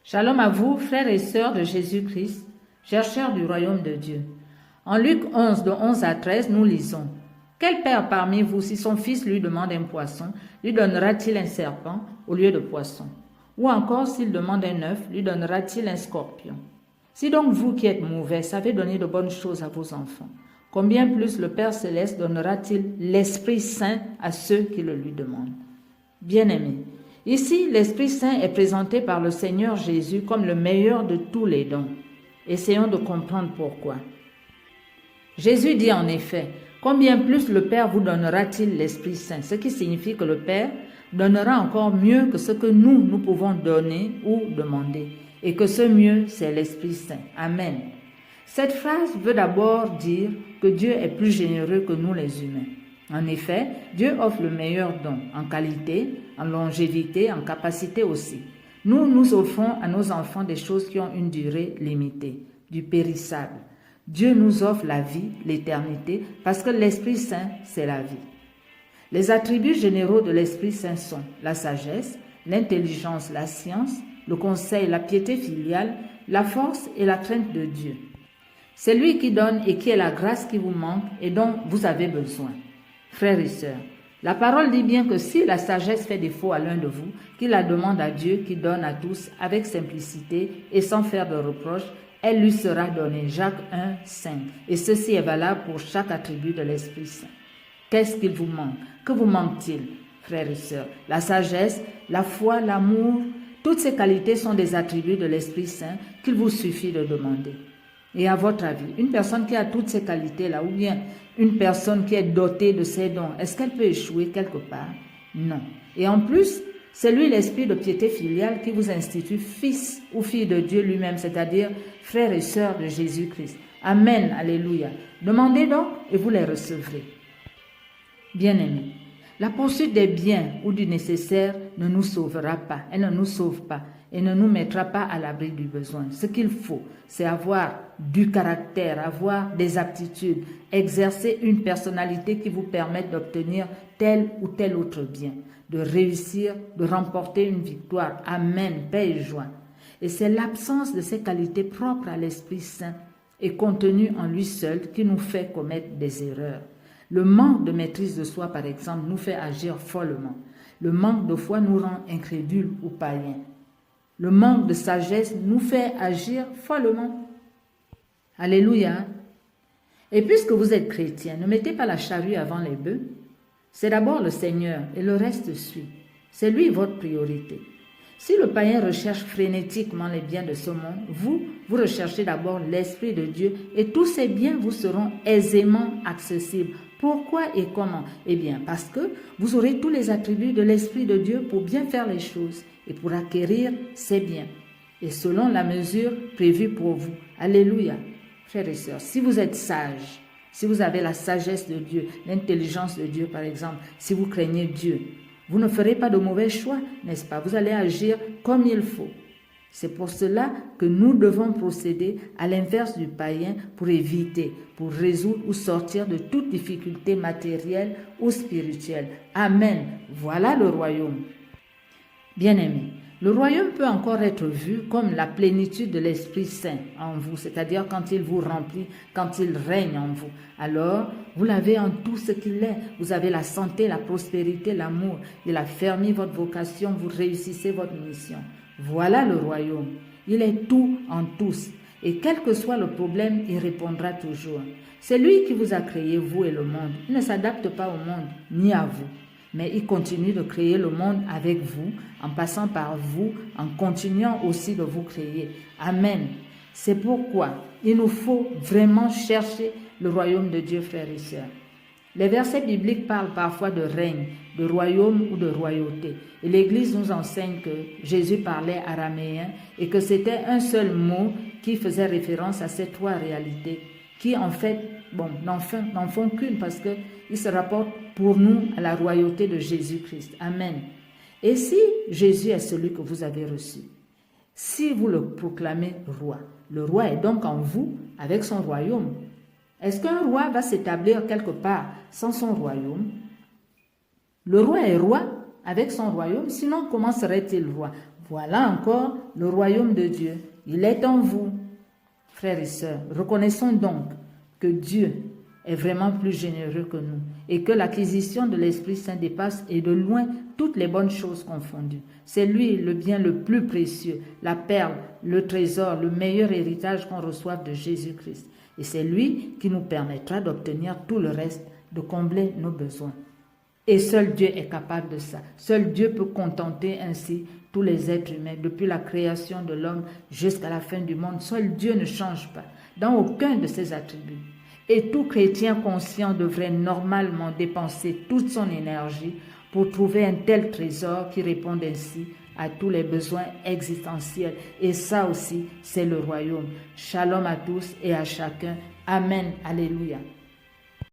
Shalom à vous, frères et sœurs de Jésus-Christ, chercheurs du royaume de Dieu. En Luc 11, de 11 à 13, nous lisons: Quel père parmi vous, si son fils lui demande un poisson, lui donnera-t-il un serpent au lieu de poisson? Ou encore, s'il demande un œuf, lui donnera-t-il un scorpion? Si donc vous qui êtes mauvais savez donner de bonnes choses à vos enfants, combien plus le Père Céleste donnera-t-il l'Esprit Saint à ceux qui le lui demandent? Bien-aimés, ici, l'Esprit Saint est présenté par le Seigneur Jésus comme le meilleur de tous les dons. Essayons de comprendre pourquoi. Jésus dit en effet: Combien plus le Père vous donnera-t-il l'Esprit Saint? Ce qui signifie que le Père donnera encore mieux que ce que nous pouvons donner ou demander. Et que ce mieux, c'est l'Esprit Saint. Amen. Cette phrase veut d'abord dire que Dieu est plus généreux que nous les humains. En effet, Dieu offre le meilleur don, en qualité, en longévité, en capacité aussi. Nous offrons à nos enfants des choses qui ont une durée limitée, du périssable. Dieu nous offre la vie, l'éternité, parce que l'Esprit Saint, c'est la vie. Les attributs généraux de l'Esprit Saint sont la sagesse, l'intelligence, la science, le conseil, la piété filiale, la force et la crainte de Dieu. C'est lui qui donne et qui est la grâce qui vous manque et dont vous avez besoin. Frères et sœurs, la parole dit bien que si la sagesse fait défaut à l'un de vous, qu'il la demande à Dieu qui donne à tous avec simplicité et sans faire de reproches, elle lui sera donnée. Jacques 1, 5. Et ceci est valable pour chaque attribut de l'Esprit Saint. Qu'est-ce qu'il vous manque? Que vous manque-t-il, frères et sœurs? La sagesse, la foi, l'amour, toutes ces qualités sont des attributs de l'Esprit Saint qu'il vous suffit de demander. Et à votre avis, une personne qui a toutes ces qualités-là, ou bien une personne qui est dotée de ces dons, est-ce qu'elle peut échouer quelque part? Non. Et en plus, c'est lui l'esprit de piété filiale qui vous institue fils ou fille de Dieu lui-même, c'est-à-dire frères et sœurs de Jésus-Christ. Amen, alléluia. Demandez donc et vous les recevrez. Bien-aimés, la poursuite des biens ou du nécessaire ne nous sauvera pas, elle ne nous sauve pas et ne nous mettra pas à l'abri du besoin. Ce qu'il faut, c'est avoir du caractère, avoir des aptitudes, exercer une personnalité qui vous permette d'obtenir tel ou tel autre bien, de réussir, de remporter une victoire. Amen, paix et joie. Et c'est l'absence de ces qualités propres à l'Esprit Saint et contenues en lui seul qui nous fait commettre des erreurs. Le manque de maîtrise de soi, par exemple, nous fait agir follement. Le manque de foi nous rend incrédules ou païens. Le manque de sagesse nous fait agir follement. Alléluia. Et puisque vous êtes chrétiens, ne mettez pas la charrue avant les bœufs. C'est d'abord le Seigneur et le reste suit. C'est lui votre priorité. Si le païen recherche frénétiquement les biens de ce monde, vous recherchez d'abord l'Esprit de Dieu et tous ces biens vous seront aisément accessibles. Pourquoi et comment? Eh bien, parce que vous aurez tous les attributs de l'Esprit de Dieu pour bien faire les choses et pour acquérir ces biens. Et selon la mesure prévue pour vous. Alléluia. Frères et sœurs, si vous êtes sages, si vous avez la sagesse de Dieu, l'intelligence de Dieu par exemple, si vous craignez Dieu, vous ne ferez pas de mauvais choix, n'est-ce pas? Vous allez agir comme il faut. C'est pour cela que nous devons procéder à l'inverse du païen pour éviter, pour résoudre ou sortir de toute difficulté matérielle ou spirituelle. Amen. Voilà le royaume. Bien-aimés, le royaume peut encore être vu comme la plénitude de l'Esprit Saint en vous, c'est-à-dire quand il vous remplit, quand il règne en vous. Alors, vous l'avez en tout ce qu'il est. Vous avez la santé, la prospérité, l'amour. Il a fermé votre vocation, vous réussissez votre mission. Voilà le royaume. Il est tout en tous. Et quel que soit le problème, il répondra toujours. C'est lui qui vous a créé, vous et le monde. Il ne s'adapte pas au monde, ni à vous. Mais il continue de créer le monde avec vous, en passant par vous, en continuant aussi de vous créer. Amen. C'est pourquoi il nous faut vraiment chercher le royaume de Dieu, frères et sœurs. Les versets bibliques parlent parfois de règne, de royaume ou de royauté. Et l'Église nous enseigne que Jésus parlait araméen et que c'était un seul mot qui faisait référence à ces trois réalités qui en fait, n'en font qu'une parce qu'ils se rapportent pour nous à la royauté de Jésus-Christ. Amen. Et si Jésus est celui que vous avez reçu, si vous le proclamez roi, le roi est donc en vous avec son royaume. Est-ce qu'un roi va s'établir quelque part sans son royaume? Le roi est roi avec son royaume, sinon comment serait-il roi? Voilà encore le royaume de Dieu. Il est en vous. Frères et sœurs, reconnaissons donc que Dieu est vraiment plus généreux que nous et que l'acquisition de l'Esprit Saint dépasse et de loin toutes les bonnes choses confondues. C'est lui le bien le plus précieux, la perle, le trésor, le meilleur héritage qu'on reçoive de Jésus-Christ. Et c'est lui qui nous permettra d'obtenir tout le reste, de combler nos besoins. Et seul Dieu est capable de ça. Seul Dieu peut contenter ainsi tous les êtres humains, depuis la création de l'homme jusqu'à la fin du monde. Seul Dieu ne change pas dans aucun de ses attributs. Et tout chrétien conscient devrait normalement dépenser toute son énergie pour trouver un tel trésor qui réponde ainsi à tous les besoins existentiels. Et ça aussi, c'est le royaume. Shalom à tous et à chacun. Amen. Alléluia.